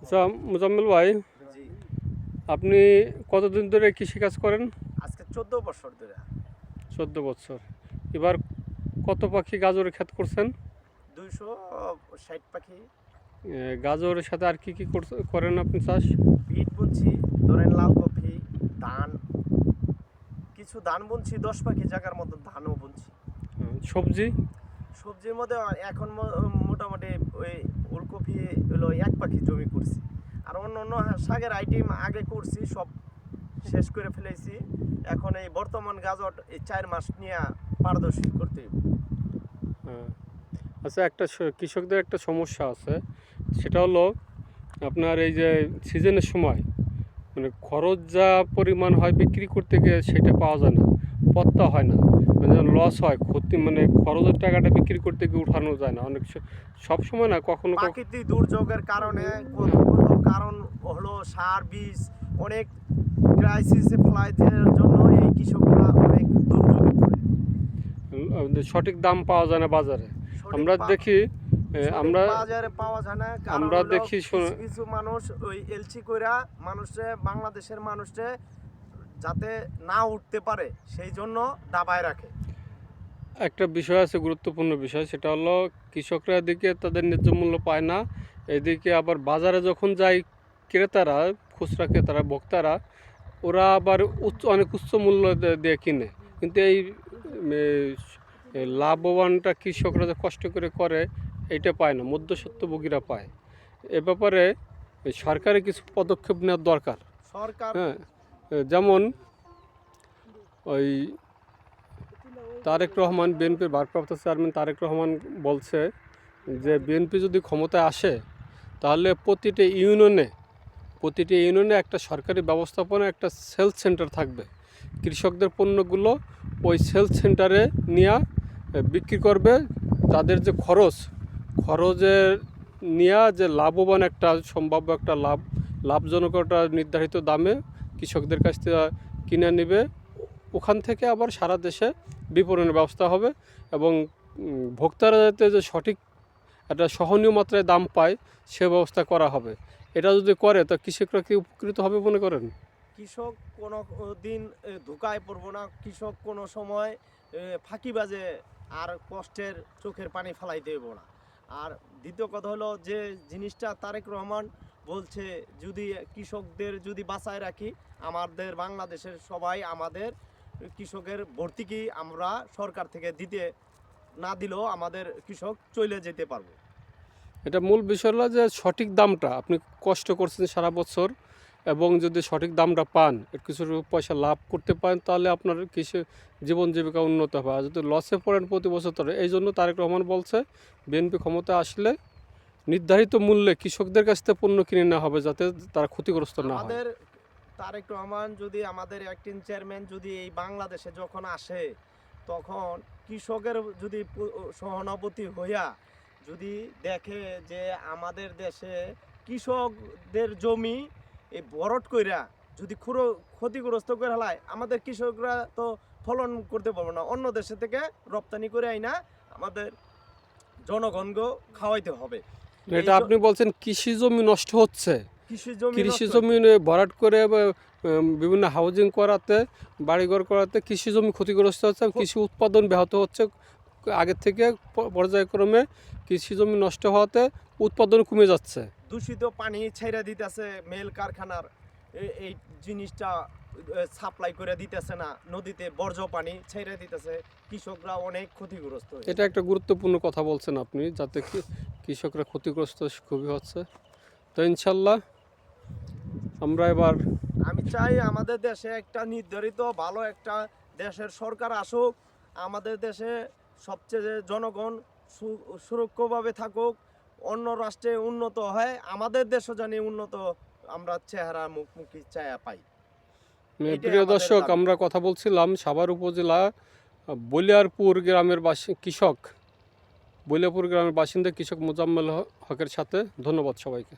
আচ্ছা মুজাম্মেল ভাই, জি, আপনি কতদিন ধরে কৃষিকাজ করেন? আজকে 14 বছর ধরে 14 বছর। এবার কত পাখি গাজরের ক্ষেত করছেন? 260 পাখি। গাজরের সাথে আর কি কি করেন আপনি চাষ? বিট বুনছি, ধরেন লাল কফি, ধান, কিছু ধান বুনছি, 10 পাখি জায়গার মতো ধানও বুনছি। সবজি? সবজির মধ্যে এখন মোটামুটি ওই ওলকপি হলো 1 পাখি জমি করছি। আর অন্য অন্য শাকের আইটেম আগে করছি, সব শেষ করে ফেলেছি। এখন এই বর্তমান গাজর এই 4 মাস নিয়ে পারদর্শী করতে হবে। হ্যাঁ। আচ্ছা, কৃষকদের একটা সমস্যা আছে, সেটা হলো আপনার এই যে সিজনের সময় মানে খরচ যা পরিমাণ হয় বিক্রি করতে গিয়ে সেটা পাওয়া যায় না, পত্তা হয় না, মানে লস হয়, ক্ষতি, মানে খরচের টাকাটা বিক্রি করতে গিয়ে উঠানো যায় না অনেক সব সময় না, কখনো কখনো। প্রাকৃতিক দুর্যোগের কারণে কত হ্যাঁ, কত কারণ হলো, সার বীজ অনেক ক্রাইসিসে ফ্লাইটের জন্য এই কৃষকরা অনেক দুর্যোগে পড়ে। সঠিক দাম পাওয়া যায় না বাজারে। সঠিক আমরা দেখি সঠিক আমরা বাজারে পাওয়া যায় না, কারণ আমরা হলো দেখি কিছু কিছু মানুষ ওই এলসি কইরা মানুষে, বাংলাদেশের মানুষে যাতে না উঠতে পারে সেই জন্য দাবায় রাখে। একটা বিষয় আছে, গুরুত্বপূর্ণ বিষয়, সেটা হলো কৃষকরা এদিকে তাদের ন্যায্য মূল্য পায় না, এদিকে আবার বাজারে যখন যায় ক্রেতারা, খুচরা ক্রেতারা, ভোক্তারা, ওরা আবার অনেক উচ্চ মূল্য দিয়ে কিনে। কিন্তু এই লাভবানটা কৃষকরা যে কষ্ট করে করে এইটা পায় না, মধ্যস্বত্বভোগীরা পায়। এ ব্যাপারে সরকারের কিছু পদক্ষেপ নেওয়ার দরকার। সরকার হ্যাঁ, যেমন ওই তারেক রহমান, বিএনপির ভারপ্রাপ্ত চেয়ারম্যান তারেক রহমান বলছে যে বিএনপি যদি ক্ষমতায় আসে তাহলে প্রতিটি ইউনিয়নে একটা সরকারি ব্যবস্থাপনা, একটা সেলস সেন্টার থাকবে। কৃষকদের পণ্যগুলো ওই সেলস সেন্টারে নিয়ে বিক্রি করবে। তাদের যে খরচের নিয়ে যে লাভবান একটা সম্ভাব্য একটা লাভজনক একটা নির্ধারিত দামে কৃষকদের কাছ থেকে কিনে নেবে। ওখান থেকে আবার সারা দেশে বিপণনের ব্যবস্থা হবে এবং ভোক্তারা যাতে যে সঠিক একটা সহনীয় মাত্রায় দাম পায় সে ব্যবস্থা করা হবে। এটা যদি করে তা কৃষকরা কি উপকৃত হবে মনে করেন? কৃষক কোনো দিন ধোঁকায় পড়বো না, কৃষক কোনো সময় ফাঁকিবাজে আর কষ্টের চোখের পানি ফেলাই দেব না। আর দ্বিতীয় কথা হলো যে জিনিসটা তারেক রহমান বলছে, যদি কৃষকদের যদি বাঁচায় রাখি, আমাদের বাংলাদেশের সবাই আমাদের কৃষকের ভর্তুকি আমরা সরকার থেকে দিতে না দিলেও আমাদের কৃষক চলে যেতে পারবো। এটা মূল বিষয় হলো যে সঠিক দামটা, আপনি কষ্ট করছেন সারা বছর এবং যদি সঠিক দামটা পান, কিছু পয়সা লাভ করতে পারেন, তাহলে আপনার কৃষি জীবন জীবিকা উন্নত হবে। আর যদি লসে পড়েন প্রতি বছর, তাহলে এই জন্য তারেক রহমান বলছে বিএনপি ক্ষমতা আসলে নির্ধারিত মূল্যে কৃষকদের কাছ থেকে পণ্য কিনে নেওয়া হবে, যাতে তারা ক্ষতিগ্রস্ত না হয়। আমাদের তারেক রহমান যদি, আমাদের অ্যাক্টিং চেয়ারম্যান যদি এই বাংলাদেশে যখন আসে, তখন কৃষকের যদি সহানুভূতি হইয়া যদি দেখে যে আমাদের দেশে কৃষকদের জমি এই ভরট কইরা যদি ক্ষতিগ্রস্ত করে ফেলায়, আমাদের কৃষকরা তো ফলন করতে পারবো না, অন্য দেশে থেকে রপ্তানি করে আইনা আমাদের জনগণকে খাওয়াইতে হবে। এটা আপনি বলছেন কৃষি জমি নষ্ট হচ্ছে, কৃষি নষ্ট জমি ভরাট করে বিভিন্ন হাউজিং করাতে, বাড়িঘর করাতে কৃষি জমি ক্ষতিগ্রস্ত হচ্ছে, কৃষি উৎপাদন ব্যাহত হচ্ছে। আগের থেকে পর্যায়ক্রমে কৃষি জমি নষ্ট হওয়াতে উৎপাদন কমে যাচ্ছে। দূষিত পানি ছেড়ে দিতেছে মেল কারখানার, এই জিনিসটা সাপ্লাই করে দিতেছে না, নদীতে বর্জ্য পানি ছেড়ে দিতেছে, কৃষকরা অনেক ক্ষতিগ্রস্ত হচ্ছে। এটা একটা গুরুত্বপূর্ণ কথা বলছেন আপনি, যাতে কৃষকরা ক্ষতিগ্রস্ত খুবই হচ্ছে। তো ইনশাল্লাহ আমরা এবার, আমি চাই আমাদের দেশে একটা নির্ধারিত ভালো একটা দেশের সরকার আসুক, আমাদের দেশে সবচেয়ে জনগণ সুরক্ষভাবে থাকুক, অন্য রাষ্ট্রে উন্নত হয়, আমাদের দেশও জানি উন্নত, আমরা চেহারা মুখোমুখি চায়া পাই। এইটাই প্রিয় আমাদের দর্শক, দাবি। আমরা কথা বলছিলাম সাভার উপজেলা বলিয়ারপুর গ্রামের বলিয়ারপুর গ্রামের বাসিন্দা কৃষক মোজাম্মেল হকের সাথে। ধন্যবাদ সবাইকে।